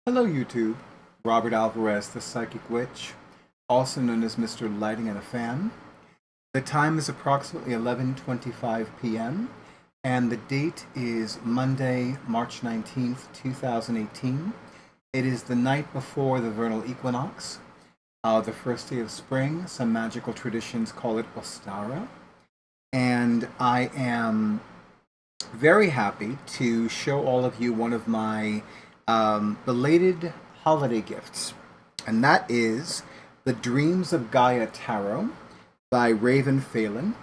Hello YouTube, Robert Alvarez, the Psychic Witch, also known as Mr. Lighting and a Fan. The time is approximately 11:25 p.m. and the date is Monday, March 19th, 2018. It is the night before the vernal equinox, the first day of spring. Some magical traditions call it Ostara. And I am very happy to show all of you one of my belated holiday gifts, and that is the Dreams of Gaia Tarot by Ravynne Phelan.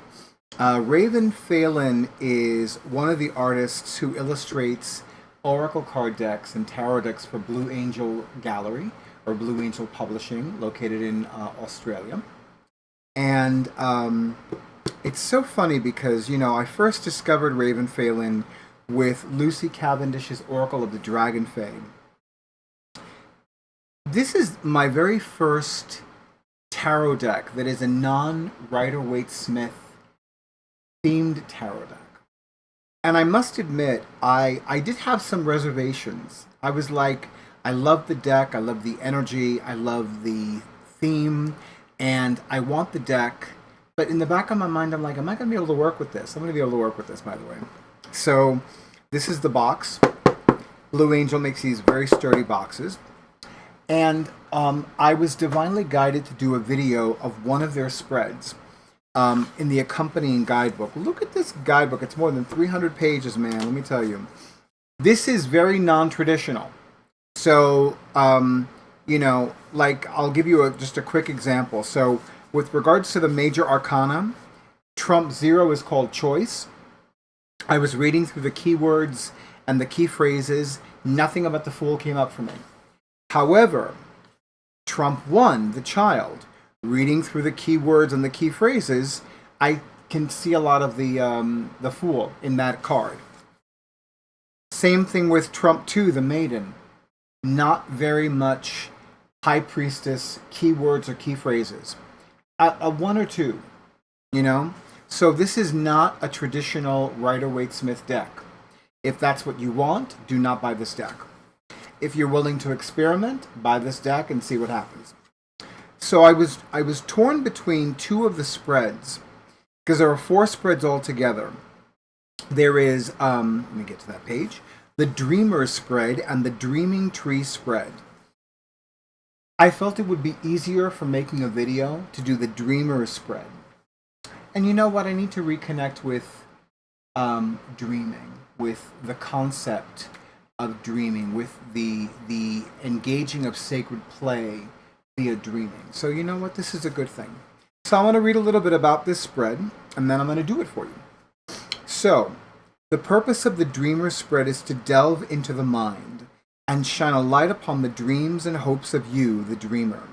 Ravynne Phelan is one of the artists who illustrates oracle card decks and tarot decks for Blue Angel Gallery, or Blue Angel Publishing, located in Australia. And it's so funny because, I first discovered Ravynne Phelan with Lucy Cavendish's Oracle of the Dragon Fae. This is my very first tarot deck that is a non-Rider-Waite-Smith themed tarot deck. And I must admit, I did have some reservations. I was like, I love the deck, I love the energy, I love the theme, and I want the deck. But in the back of my mind, I'm like, am I going to be able to work with this? I'm going to be able to work with this, by the way. So this is the box. Blue Angel makes these very sturdy boxes. And I was divinely guided to do a video of one of their spreads in the accompanying guidebook. Look at this guidebook. It's more than 300 pages, man. Let me tell you. This is very non-traditional. So, like, I'll give you just a quick example. So, with regards to the major arcana, Trump 0 is called choice. I was reading through the keywords and the key phrases. Nothing about the Fool came up for me. However, Trump 1, the child, reading through the keywords and the key phrases, I can see a lot of the Fool in that card. Same thing with Trump 2, the maiden. Not very much High Priestess keywords or key phrases. A one or two, So this is not a traditional Rider-Waite-Smith deck. If that's what you want, do not buy this deck. If you're willing to experiment, buy this deck and see what happens. So I was torn between two of the spreads, because there are 4 spreads altogether. There is, let me get to that page, the Dreamer spread and the Dreaming Tree spread. I felt it would be easier for making a video to do the Dreamer spread. And you know what? I need to reconnect with dreaming, with the concept of dreaming, with the engaging of sacred play via dreaming. So you know what? This is a good thing. So I want to read a little bit about this spread, and then I'm going to do it for you. So, the purpose of the Dreamer spread is to delve into the mind and shine a light upon the dreams and hopes of you, the dreamer.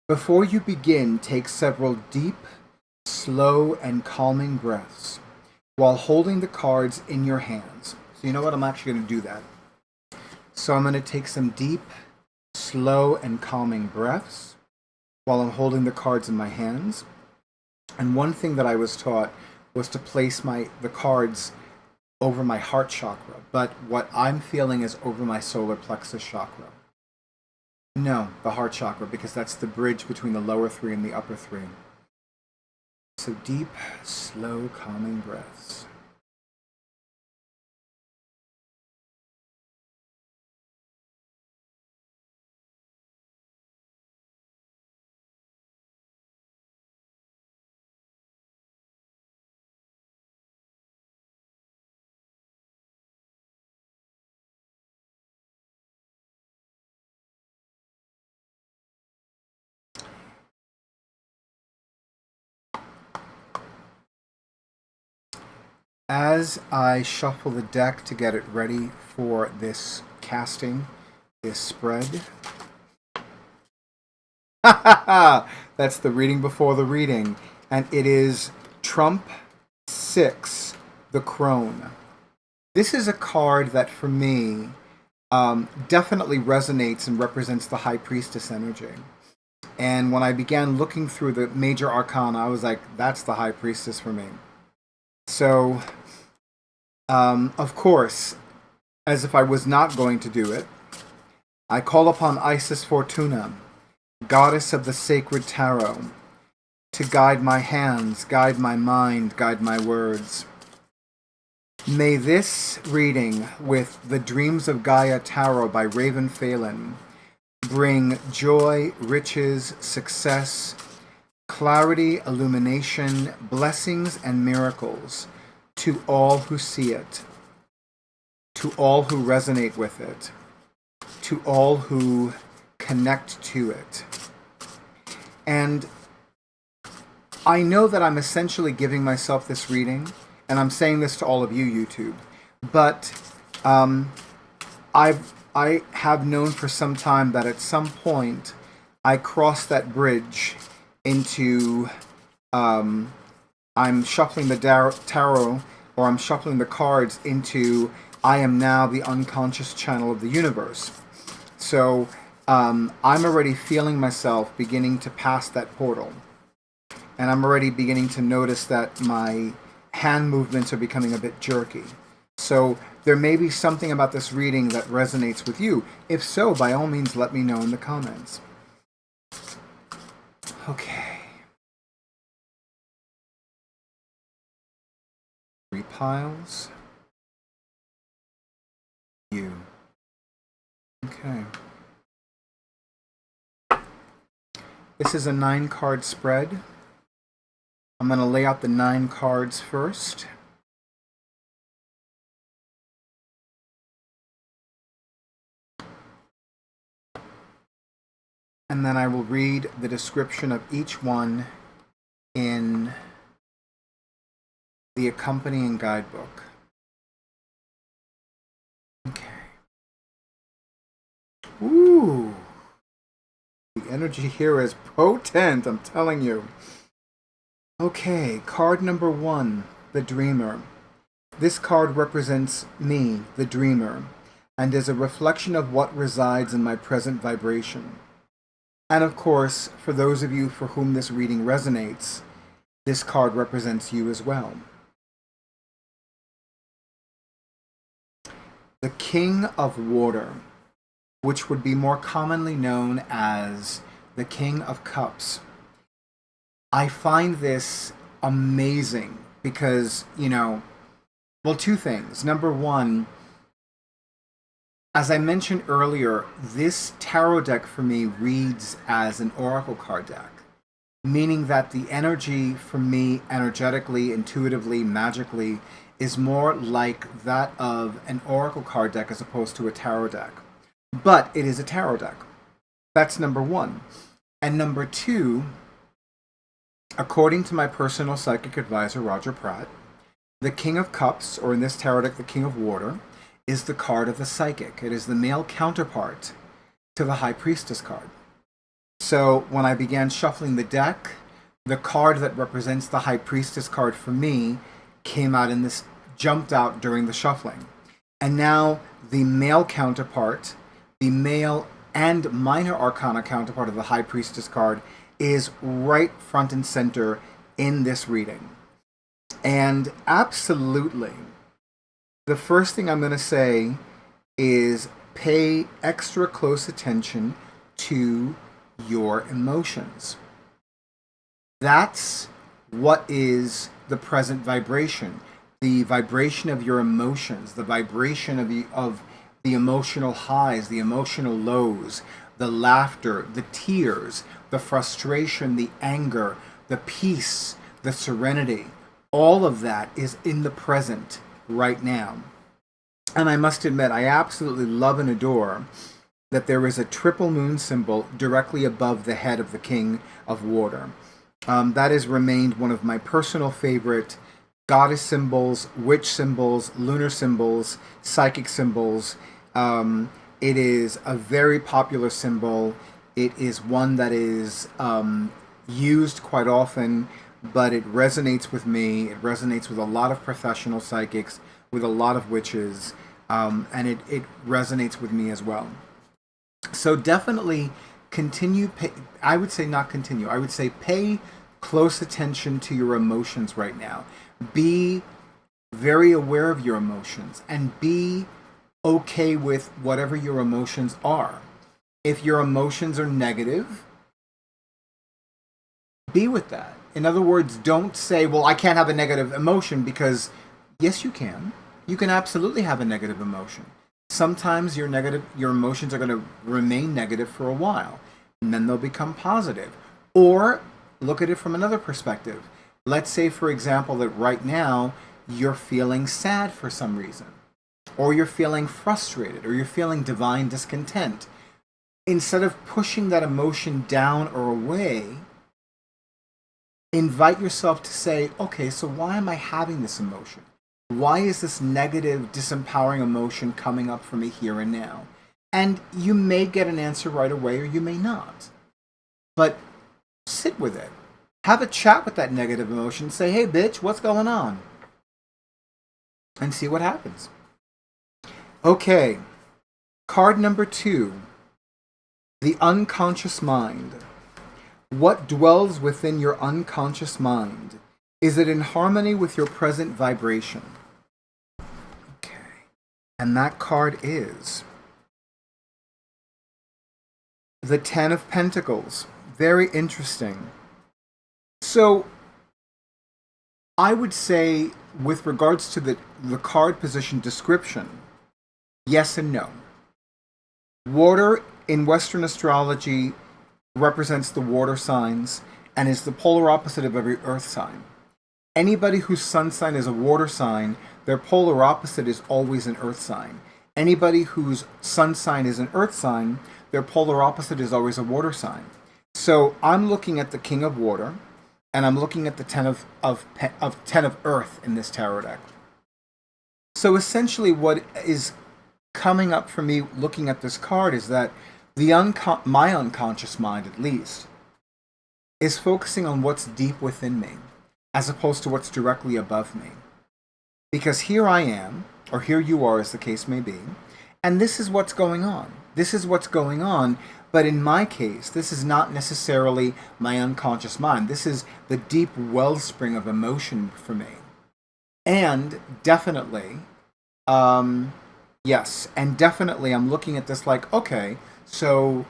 Before you begin, take several deep, slow, and calming breaths while holding the cards in your hands. So you know what? I'm actually going to do that. So I'm going to take some deep, slow, and calming breaths while I'm holding the cards in my hands. And one thing that I was taught was to place the cards over my heart chakra, but what I'm feeling is over my solar plexus chakra. No, the heart chakra, because that's the bridge between the lower 3 and the upper 3. So deep, slow, calming breaths. As I shuffle the deck to get it ready for this casting, this spread. That's the reading before the reading. And it is Trump 6, the Crone. This is a card that for me definitely resonates and represents the High Priestess energy. And when I began looking through the major arcana, I was like, that's the High Priestess for me. So, of course, as if I was not going to do it, I call upon Isis Fortuna, goddess of the sacred tarot, to guide my hands, guide my mind, guide my words. May this reading with the Dreams of Gaia Tarot by Ravynne Phelan bring joy, riches, success, clarity, illumination, blessings, and miracles to all who see it, to all who resonate with it, to all who connect to it. And I know that I'm essentially giving myself this reading, and I'm saying this to all of you, YouTube, but I have known for some time that at some point I cross that bridge into I'm shuffling the tarot, or I'm shuffling the cards into I am now the unconscious channel of the universe. So I'm already feeling myself beginning to pass that portal. And I'm already beginning to notice that my hand movements are becoming a bit jerky. So there may be something about this reading that resonates with you. If so, by all means, let me know in the comments. Okay. 3 piles. You. Okay. This is a 9-card spread. I'm going to lay out the 9 cards first. And then I will read the description of each one in the accompanying guidebook. Okay. Ooh. The energy here is potent, I'm telling you. Okay, card number 1, the Dreamer. This card represents me, the Dreamer, and is a reflection of what resides in my present vibration. And of course, for those of you for whom this reading resonates, this card represents you as well. The King of Water, which would be more commonly known as the King of Cups. I find this amazing because, well, 2 things. Number 1, as I mentioned earlier, this tarot deck for me reads as an oracle card deck, meaning that the energy for me, energetically, intuitively, magically, is more like that of an oracle card deck as opposed to a tarot deck. But it is a tarot deck. That's number 1. And number 2, according to my personal psychic advisor, Roger Pratt, the King of Cups, or in this tarot deck, the King of Water, is the card of the psychic. It is the male counterpart to the High Priestess card. So when I began shuffling the deck, the card that represents the High Priestess card for me jumped out during the shuffling. And now the male counterpart, the male and minor arcana counterpart of the High Priestess card, is right front and center in this reading. And absolutely, the first thing I'm going to say is pay extra close attention to your emotions. That's what is the present vibration. The vibration of your emotions, the vibration of the emotional highs, the emotional lows, the laughter, the tears, the frustration, the anger, the peace, the serenity. All of that is in the present right now. And I must admit, I absolutely love and adore that there is a triple moon symbol directly above the head of the King of Water. That has remained one of my personal favorite goddess symbols, witch symbols, lunar symbols, psychic symbols. It is a very popular symbol. It is one that is used quite often, but it resonates with me. It resonates with a lot of professional psychics, with a lot of witches, and it resonates with me as well. So definitely I would say pay close attention to your emotions right now. Be very aware of your emotions and be okay with whatever your emotions are. If your emotions are negative, be with that. In other words, don't say, well, I can't have a negative emotion, because yes, you can. You can absolutely have a negative emotion. Sometimes your emotions are going to remain negative for a while, and then they'll become positive. Or look at it from another perspective. Let's say, for example, that right now you're feeling sad for some reason, or you're feeling frustrated, or you're feeling divine discontent. Instead of pushing that emotion down or away, invite yourself to say, okay, so why am I having this emotion? Why is this negative, disempowering emotion coming up for me here and now? And you may get an answer right away, or you may not. But sit with it. Have a chat with that negative emotion. Say, hey, bitch, what's going on? And see what happens. Okay. Card number 2. The unconscious mind. What dwells within your unconscious mind? Is it in harmony with your present vibration? Okay. And that card is the Ten of Pentacles. Very interesting. So, I would say, with regards to the card position description, yes and no. Water in Western astrology represents the water signs and is the polar opposite of every earth sign. Anybody whose sun sign is a water sign, their polar opposite is always an earth sign. Anybody whose sun sign is an earth sign, their polar opposite is always a water sign. So I'm looking at the King of Water, and I'm looking at the Ten of Earth in this tarot deck. So essentially what is coming up for me looking at this card is that my unconscious mind, at least, is focusing on what's deep within me, as opposed to what's directly above me. Because here I am, or here you are, as the case may be, and this is what's going on. This is what's going on, but in my case, this is not necessarily my unconscious mind. This is the deep wellspring of emotion for me. And definitely, yes, and definitely I'm looking at this like, okay, so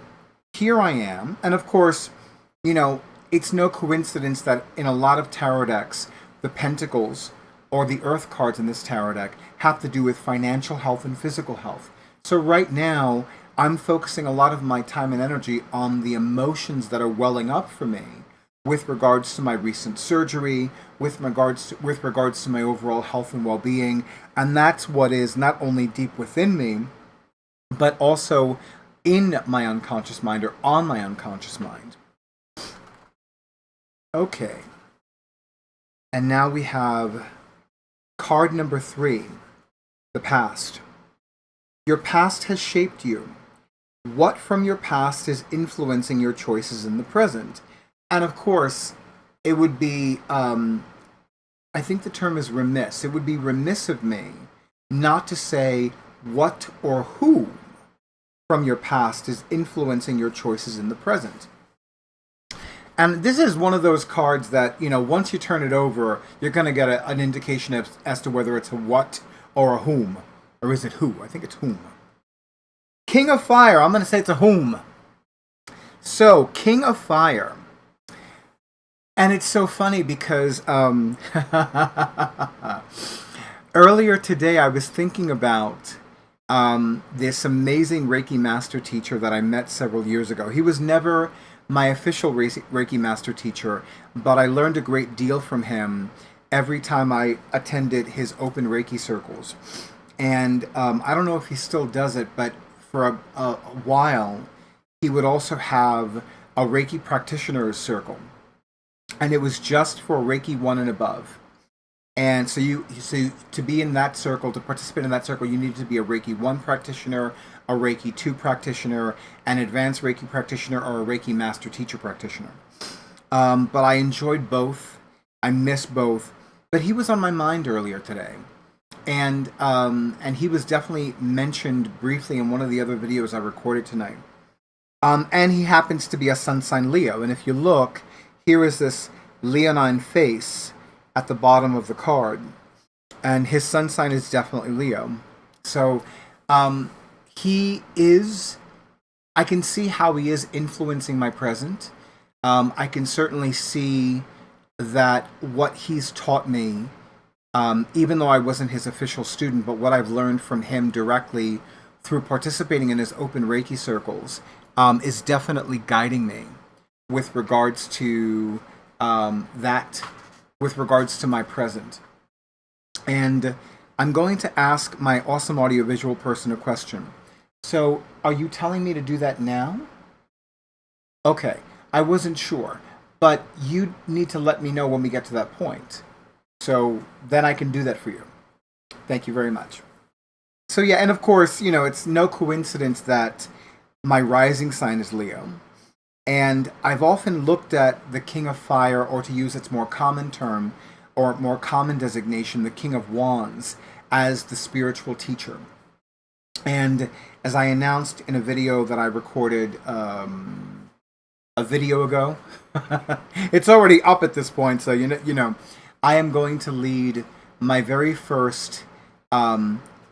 here I am. And of course, you know, it's no coincidence that in a lot of tarot decks, the pentacles or the earth cards in this tarot deck have to do with financial health and physical health. So right now, I'm focusing a lot of my time and energy on the emotions that are welling up for me with regards to my recent surgery, with regards to my overall health and well-being. And that's what is not only deep within me, but also in my unconscious mind, or on my unconscious mind. Okay. And now we have card number 3, the past. Your past has shaped you. What from your past is influencing your choices in the present? And of course, it would be, I think the term is remiss. It would be remiss of me not to say what or who from your past is influencing your choices in the present. And this is one of those cards that, you know, once you turn it over, you're going to get an indication as to whether it's a what or a whom. Or is it who? I think it's whom. King of Fire. I'm going to say it's a whom. So, King of Fire. And it's so funny because earlier today I was thinking about this amazing Reiki master teacher that I met several years ago. He was never my official Reiki master teacher, but I learned a great deal from him every time I attended his open Reiki circles. And I don't know if he still does it, but for a while, he would also have a Reiki practitioners circle. And it was just for Reiki 1 and above. And so to be in that circle, to participate in that circle, you needed to be a Reiki 1 practitioner, a Reiki 2 practitioner, an advanced Reiki practitioner, or a Reiki master teacher practitioner. But I enjoyed both. I miss both. But he was on my mind earlier today. And he was definitely mentioned briefly in one of the other videos I recorded tonight. And he happens to be a sun sign Leo. And if you look, here is this leonine face at the bottom of the card. And his sun sign is definitely Leo. So he is I can see how he is influencing my present. I can certainly see that what he's taught me, even though I wasn't his official student, but what I've learned from him directly through participating in his open Reiki circles, is definitely guiding me with regards to with regards to my present. And I'm going to ask my awesome audiovisual person a question. So, are you telling me to do that now? Okay, I wasn't sure, but you need to let me know when we get to that point. So then I can do that for you. Thank you very much. So yeah, and of course, it's no coincidence that my rising sign is Leo. And I've often looked at the King of Fire, or to use its more common term, or more common designation, the King of Wands, as the spiritual teacher. And as I announced in a video that I recorded a video ago, it's already up at this point, so I am going to lead my very first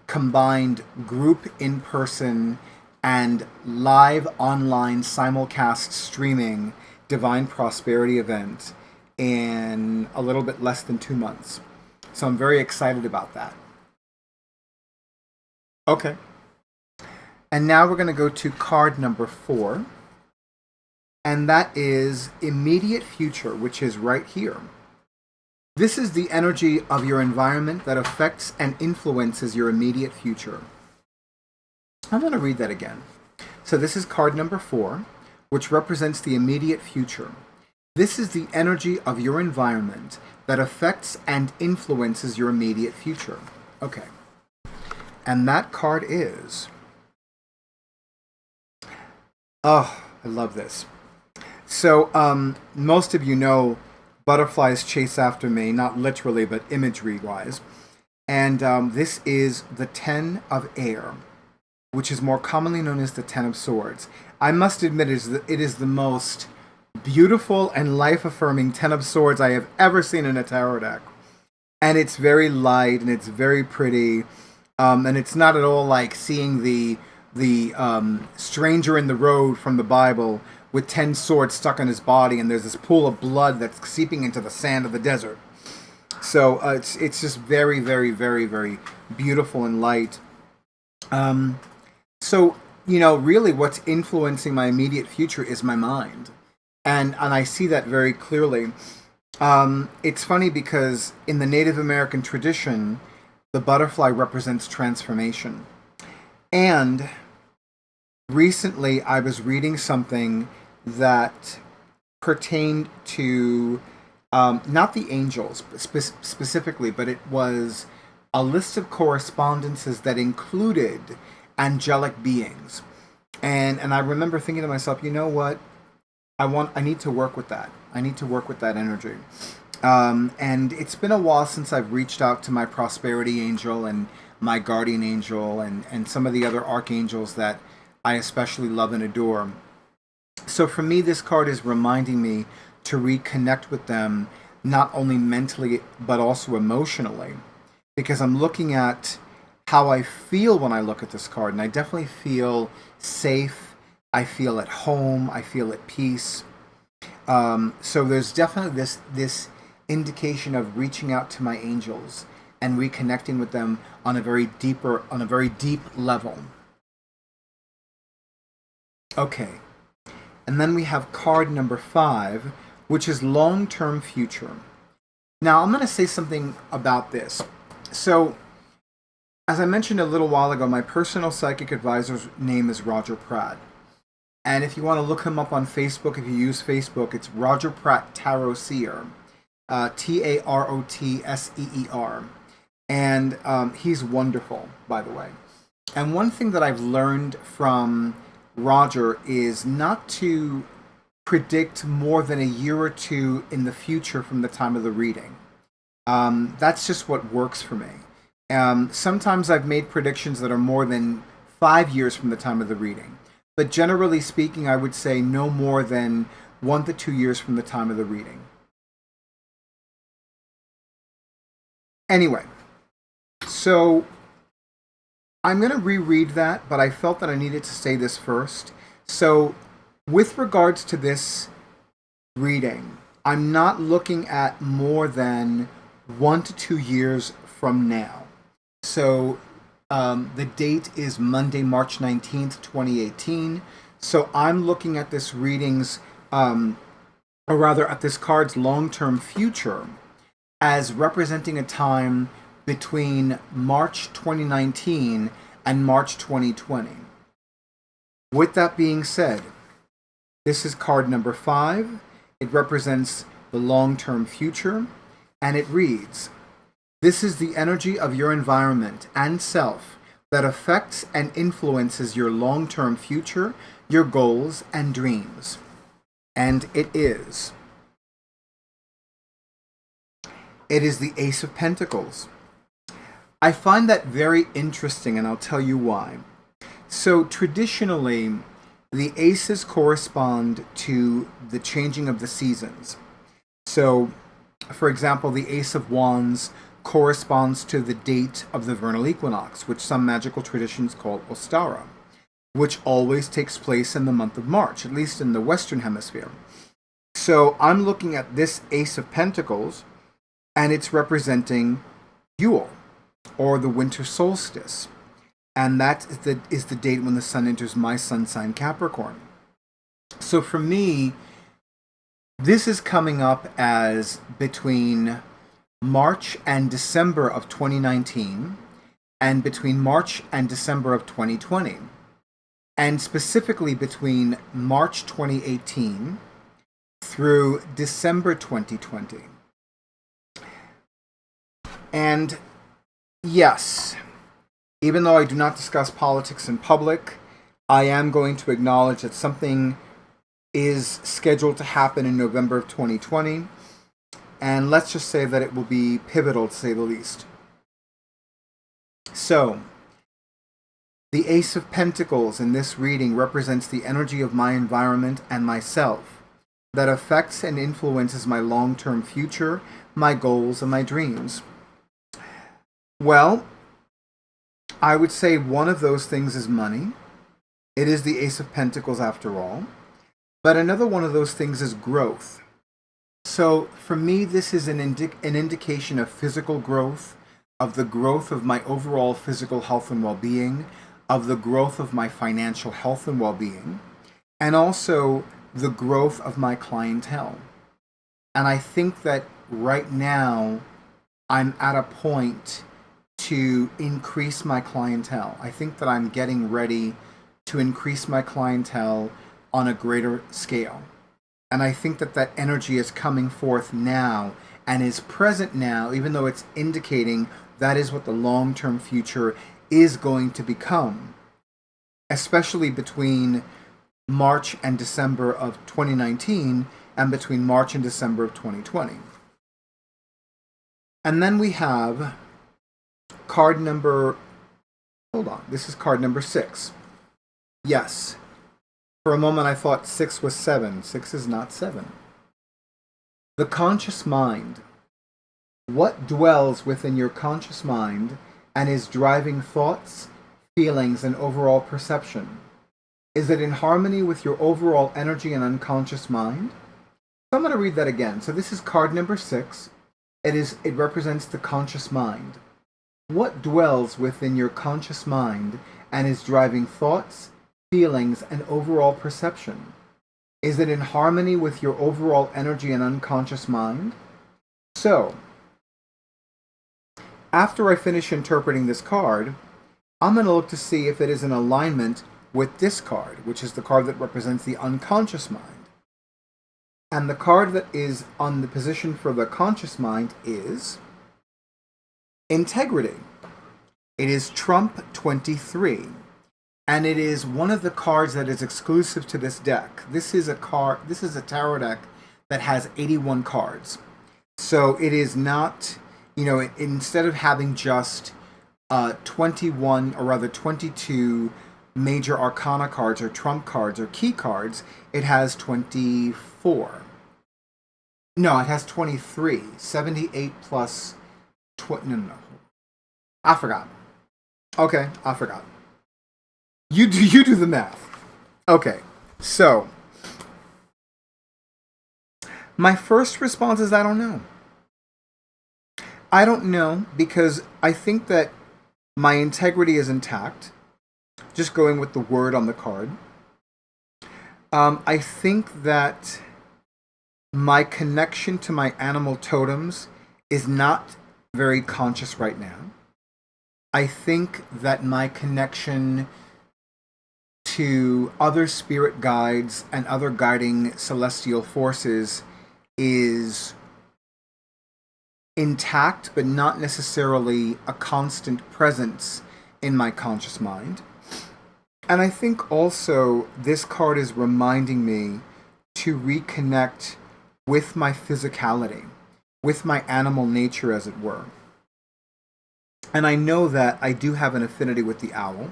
combined group in-person and live online simulcast streaming Divine Prosperity event in a little bit less than 2 months. So I'm very excited about that. Okay. And now we're going to go to card number 4. And that is immediate future, which is right here. This is the energy of your environment that affects and influences your immediate future. I'm going to read that again. So this is card number 4, which represents the immediate future. This is the energy of your environment that affects and influences your immediate future. Okay. And that card is... Oh, I love this. So, most of you know butterflies chase after me, not literally, but imagery-wise. And this is the 10 of Air, which is more commonly known as the 10 of Swords. I must admit it is the most beautiful and life-affirming 10 of Swords I have ever seen in a tarot deck. And it's very light, and it's very pretty, and it's not at all like seeing the stranger in the road from the Bible with 10 swords stuck on his body, and there's this pool of blood that's seeping into the sand of the desert. So it's just very, very, very, very beautiful and light. So, really what's influencing my immediate future is my mind. And I see that very clearly. It's funny because in the Native American tradition, the butterfly represents transformation. And recently I was reading something that pertained to not the angels specifically, but it was a list of correspondences that included angelic beings. And I remember thinking to myself, you know what? I need to work with that. I need to work with that energy. And it's been a while since I've reached out to my prosperity angel and my guardian angel and some of the other archangels that I especially love and adore. So for me, this card is reminding me to reconnect with them, not only mentally, but also emotionally. Because I'm looking at how I feel when I look at this card, and I definitely feel safe. I feel at home. I feel at peace. So there's definitely this indication of reaching out to my angels and reconnecting with them on a very deep level. Okay. And then we have card number 5, which is long-term future. Now, I'm going to say something about this. So, as I mentioned a little while ago, my personal psychic advisor's name is Roger Pratt. And if you want to look him up on Facebook, if you use Facebook, it's Roger Pratt Tarot Seer. Tarotseer. And he's wonderful, by the way. And one thing that I've learned from Roger is not to predict more than a year or two in the future from the time of the reading. That's just what works for me. Sometimes I've made predictions that are more than 5 years from the time of the reading. But generally speaking, I would say no more than 1 to 2 years from the time of the reading. Anyway, so I'm going to reread that, but I felt that I needed to say this first So, with regards to this reading, I'm not looking at more than 1 to 2 years from now. So, the date is Monday, March 19th, 2018. So, I'm looking at this reading's, or rather at this card's long-term future as representing a time between March 2019 and March 2020. With that being said, this is card number 5. It represents the long-term future, and it reads, "This is the energy of your environment and self that affects and influences your long-term future, your goals, and dreams." And it is. It is the Ace of Pentacles. I find that very interesting, and I'll tell you why. So traditionally, the aces correspond to the changing of the seasons. So, for example, the Ace of Wands corresponds to the date of the vernal equinox, which some magical traditions call Ostara, which always takes place in the month of March, at least in the Western Hemisphere. So I'm looking at this Ace of Pentacles, and it's representing Yule, or the winter solstice. And that is the date when the sun enters my sun sign Capricorn. So for me, this is coming up as between March and December of 2019 and between March and December of 2020. And specifically between March 2018 through December 2020. And yes, even though I do not discuss politics in public, I am going to acknowledge that something is scheduled to happen in November of 2020. And let's just say that it will be pivotal, to say the least. So, the Ace of Pentacles in this reading represents the energy of my environment and myself that affects and influences my long-term future, my goals, and my dreams. Well, I would say one of those things is money. It is the Ace of Pentacles after all. But another one of those things is growth. So for me, this is an indication of physical growth, of the growth of my overall physical health and well-being, of the growth of my financial health and well-being, and also the growth of my clientele. And I think that right now I'm at a point to increase my clientele. I think that I'm getting ready to increase my clientele on a greater scale. And I think that that energy is coming forth now and is present now, even though it's indicating that is what the long-term future is going to become, especially between March and December of 2019 and between March and December of 2020. And then we have card number, this is card number 6. Yes. For a moment I thought 6 was 7. 6 is not 7. The conscious mind. What dwells within your conscious mind and is driving thoughts, feelings, and overall perception? Is it in harmony with your overall energy and unconscious mind? So I'm going to read that again. So this is card number 6. It represents the conscious mind. What dwells within your conscious mind and is driving thoughts, feelings, and overall perception? Is it in harmony with your overall energy and unconscious mind? So, after I finish interpreting this card, I'm going to look to see if it is in alignment with this card, which is the card that represents the unconscious mind. And the card that is on the position for the conscious mind is Integrity. It is Trump 23. And it is one of the cards that is exclusive to this deck. This is a tarot deck that has 81 cards. So it is not, instead of having just 21, or rather 22 major arcana cards or trump cards or key cards, it has 24. No, it has 23. 78 plus... No. I forgot. Okay, I forgot. You do the math. Okay, So, my first response is I don't know. I don't know because I think that my integrity is intact. Just going with the word on the card. I think that my connection to my animal totems is not very conscious right now. I think that my connection to other spirit guides and other guiding celestial forces is intact, but not necessarily a constant presence in my conscious mind. And I think also this card is reminding me to reconnect with my physicality, with my animal nature, as it were. And I know that I do have an affinity with the owl.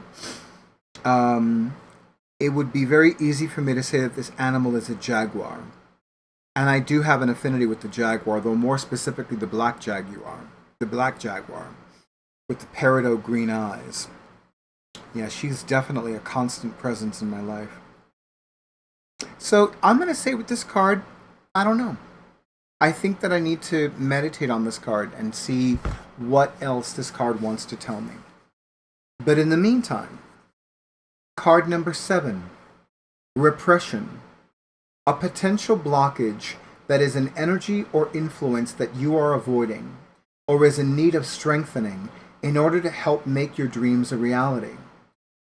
It would be very easy for me to say that this animal is a jaguar. And I do have an affinity with the jaguar, though more specifically the black jaguar. The black jaguar with the peridot green eyes. Yeah, she's definitely a constant presence in my life. So I'm going to say with this card, I don't know. I think that I need to meditate on this card and see what else this card wants to tell me. But in the meantime, card number 7, repression. A potential blockage that is an energy or influence that you are avoiding or is in need of strengthening in order to help make your dreams a reality.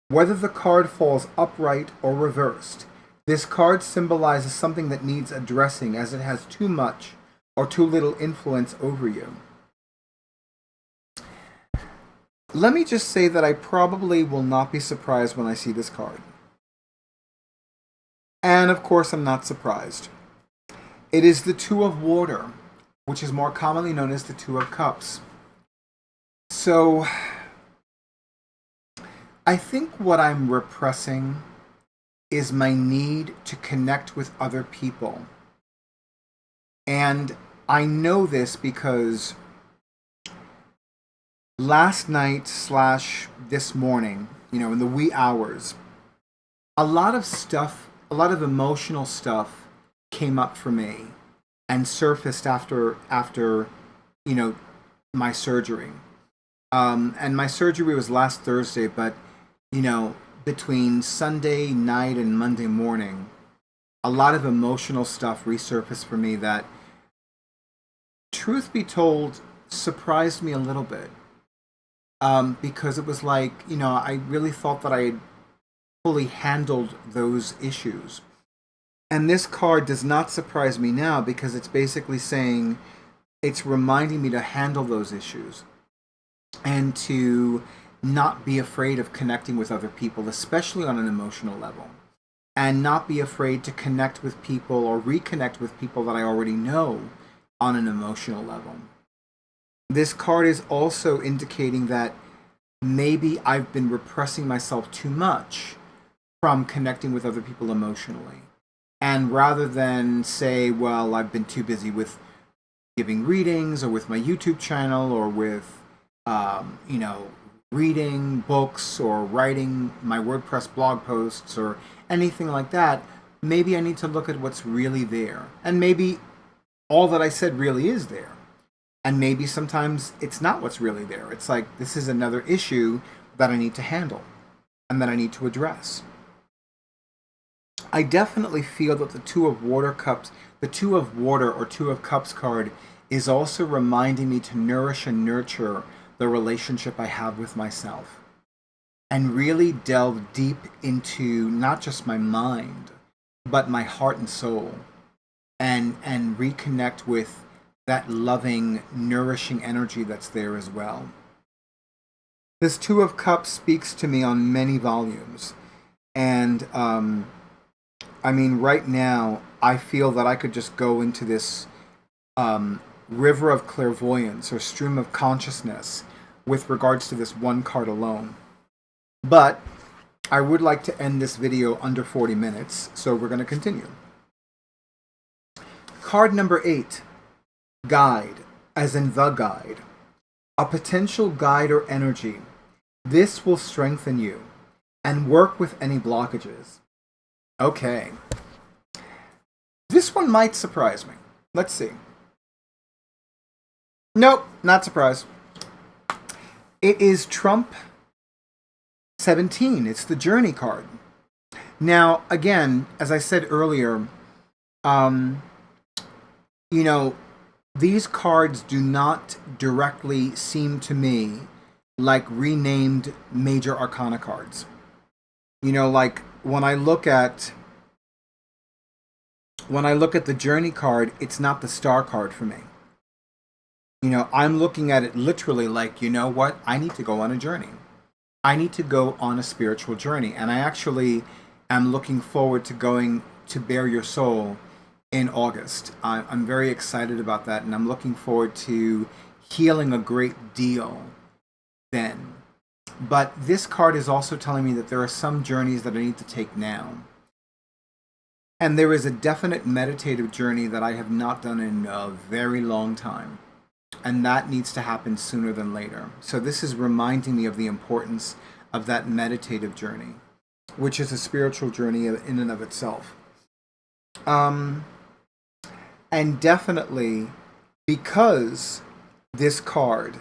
Whether the card falls upright or reversed, this card symbolizes something that needs addressing as it has too much or too little influence over you. Let me just say that I probably will not be surprised when I see this card. And of course, I'm not surprised. It is the Two of Water, which is more commonly known as the Two of Cups. So, I think what I'm repressing is my need to connect with other people. And I know this because last night / this morning, in the wee hours, a lot of emotional stuff came up for me and surfaced after my surgery. And my surgery was last Thursday, but between Sunday night and Monday morning, a lot of emotional stuff resurfaced for me that, truth be told, surprised me a little bit. Because it was like, I really thought that I had fully handled those issues. And this card does not surprise me now because it's basically saying, it's reminding me to handle those issues and to not be afraid of connecting with other people, especially on an emotional level, and not be afraid to connect with people or reconnect with people that I already know on an emotional level. This card is also indicating that maybe I've been repressing myself too much from connecting with other people emotionally. And rather than say, well, I've been too busy with giving readings or with my YouTube channel or with, reading books or writing my WordPress blog posts or anything like that, maybe I need to look at what's really there. And maybe all that I said really is there. And maybe sometimes it's not what's really there. It's like, this is another issue that I need to handle and that I need to address. I definitely feel that the Two of Water or Two of Cups card is also reminding me to nourish and nurture the relationship I have with myself and really delve deep into not just my mind, but my heart and soul and reconnect with that loving, nourishing energy that's there as well. This Two of Cups speaks to me on many volumes. And, right now, I feel that I could just go into this river of clairvoyance or stream of consciousness with regards to this one card alone. But I would like to end this video under 40 minutes, so we're going to continue. Card number 8, Guide, as in the guide. A potential guide or energy. This will strengthen you and work with any blockages. Okay. This one might surprise me. Let's see. Nope, not surprised. It is Trump 17. It's the Journey card. Now, again, as I said earlier, you know, these cards do not directly seem to me like renamed major arcana cards. You know, like when I look at the Journey card, it's not the Star card for me. You know, I'm looking at it literally like, you know what? I need to go on a journey. I need to go on a spiritual journey. And I actually am looking forward to going to Bare Your Soul in August. I'm very excited about that, and I'm looking forward to healing a great deal then. But this card is also telling me that there are some journeys that I need to take now. And there is a definite meditative journey that I have not done in a very long time. And that needs to happen sooner than later. So this is reminding me of the importance of that meditative journey, which is a spiritual journey in and of itself. And definitely, because this card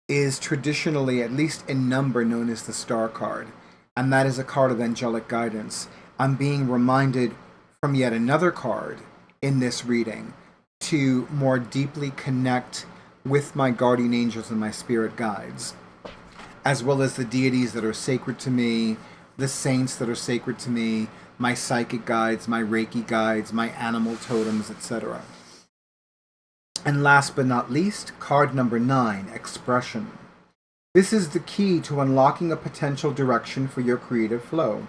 is traditionally, at least in number, known as the Star card, and that is a card of angelic guidance, I'm being reminded from yet another card in this reading to more deeply connect with my guardian angels and my spirit guides, as well as the deities that are sacred to me, the saints that are sacred to me, my psychic guides, my Reiki guides, my animal totems, etc. And last but not least, card number 9, Expression. This is the key to unlocking a potential direction for your creative flow.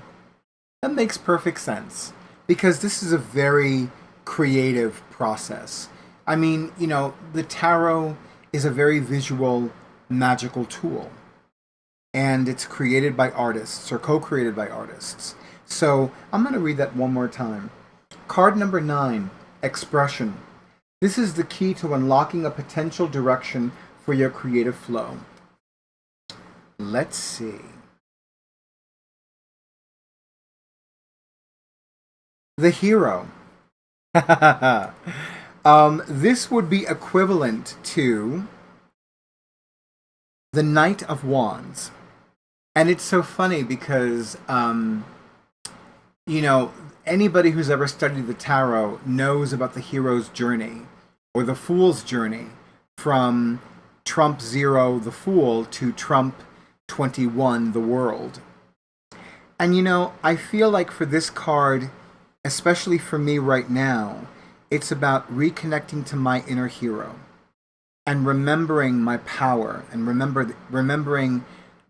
That makes perfect sense, because this is a very creative process. I mean, you know, the tarot is a very visual, magical tool. And it's created by artists, or co-created by artists. So I'm going to read that one more time. Card number 9, Expression. This is the key to unlocking a potential direction for your creative flow. Let's see. The Hero. This would be equivalent to the Knight of Wands. And it's so funny because, you know, anybody who's ever studied the tarot knows about the hero's journey, or the Fool's journey, from Trump 0, the Fool, to Trump 21, the World. And, you know, I feel like for this card, especially for me right now, it's about reconnecting to my inner hero and remembering my power, and remembering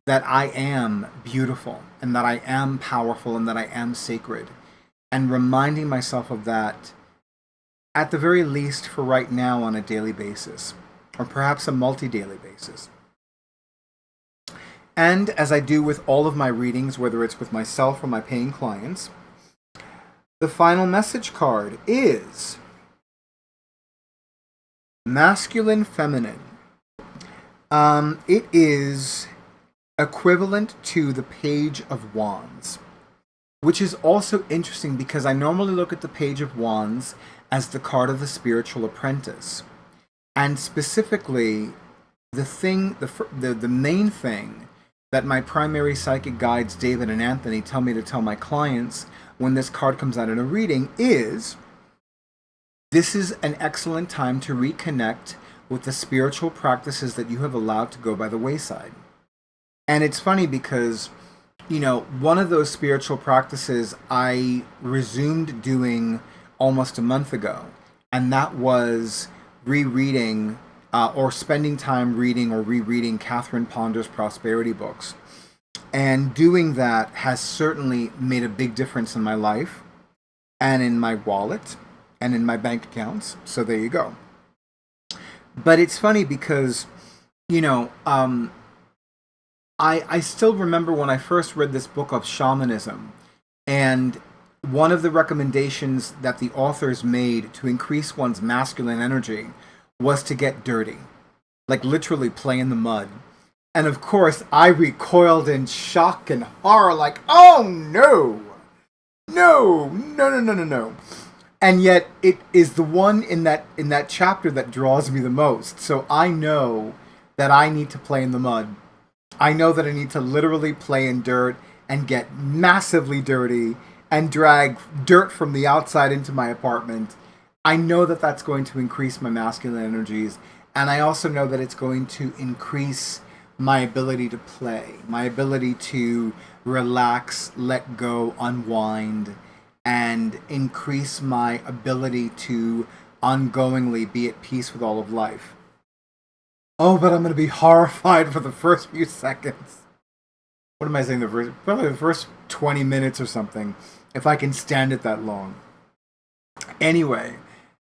that I am beautiful, and that I am powerful, and that I am sacred, and reminding myself of that, at the very least for right now, on a daily basis, or perhaps a multi-daily basis. And as I do with all of my readings, whether it's with myself or my paying clients, the final message card is Masculine Feminine. It is equivalent to the Page of Wands, which is also interesting because I normally look at the Page of Wands as the card of the spiritual apprentice. And specifically, the main thing that my primary psychic guides, David and Anthony, tell me to tell my clients when this card comes out in a reading is, this is an excellent time to reconnect with the spiritual practices that you have allowed to go by the wayside. And it's funny because, you know, one of those spiritual practices I resumed doing almost a month ago, and that was rereading or spending time reading or rereading Catherine Ponder's prosperity books. And doing that has certainly made a big difference in my life and in my wallet and in my bank accounts. So there you go. But it's funny because, you know, I still remember when I first read this book of shamanism, and one of the recommendations that the authors made to increase one's masculine energy was to get dirty, like literally play in the mud. And of course, I recoiled in shock and horror, like, oh no! No, no, no, no, no, no. And yet it is the one in that chapter that draws me the most. So I know that I need to play in the mud. I know that I need to literally play in dirt and get massively dirty and drag dirt from the outside into my apartment. I know that that's going to increase my masculine energies, and I also know that it's going to increase my ability to play, my ability to relax, let go, unwind, and increase my ability to ongoingly be at peace with all of life. Oh, but I'm going to be horrified for the first few seconds. What am I saying? Probably the first 20 minutes or something, if I can stand it that long. Anyway,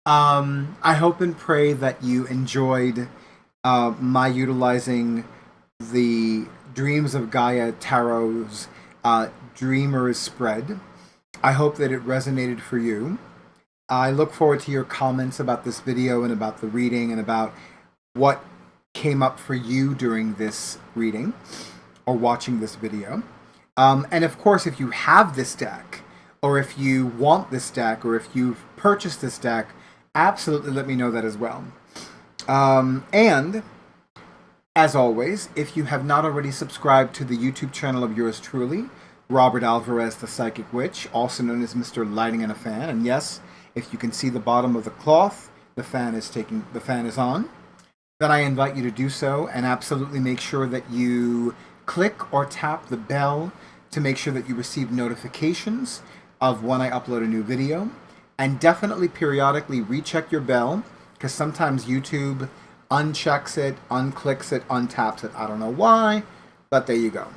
I hope and pray that you enjoyed my utilizing the Dreams of Gaia Tarot's Dreamers spread. I hope that it resonated for you. I look forward to your comments about this video and about the reading and about what came up for you during this reading or watching this video. And of course, if you have this deck, or if you want this deck, or if you've purchased this deck, absolutely let me know that as well. And as always, if you have not already subscribed to the YouTube channel of yours truly, Robert Alvarez, the Psychic Witch, also known as Mr. Lighting in a Fan, and yes, if you can see the bottom of the cloth, the fan is on, then I invite you to do so, and absolutely make sure that you click or tap the bell to make sure that you receive notifications of when I upload a new video, and definitely periodically recheck your bell, because sometimes YouTube unchecks it, unclicks it, untaps it. I don't know why, but there you go.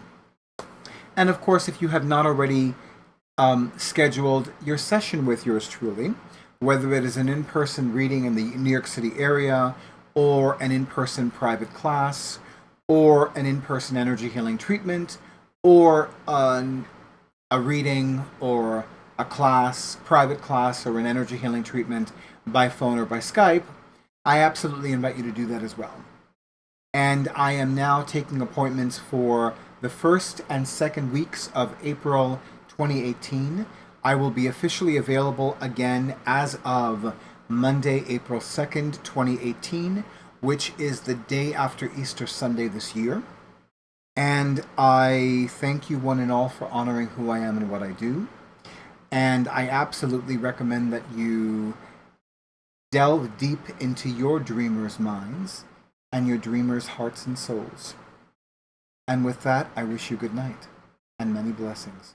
And of course, if you have not already scheduled your session with yours truly, whether it is an in-person reading in the New York City area, or an in-person private class, or an in-person energy healing treatment, or a reading, or a class, private class, or an energy healing treatment by phone or by Skype, I absolutely invite you to do that as well. And I am now taking appointments for the first and second weeks of April 2018. I will be officially available again as of Monday, April 2nd, 2018, which is the day after Easter Sunday this year. And I thank you one and all for honoring who I am and what I do. And I absolutely recommend that you delve deep into your dreamers' minds and your dreamers' hearts and souls. And with that, I wish you good night and many blessings.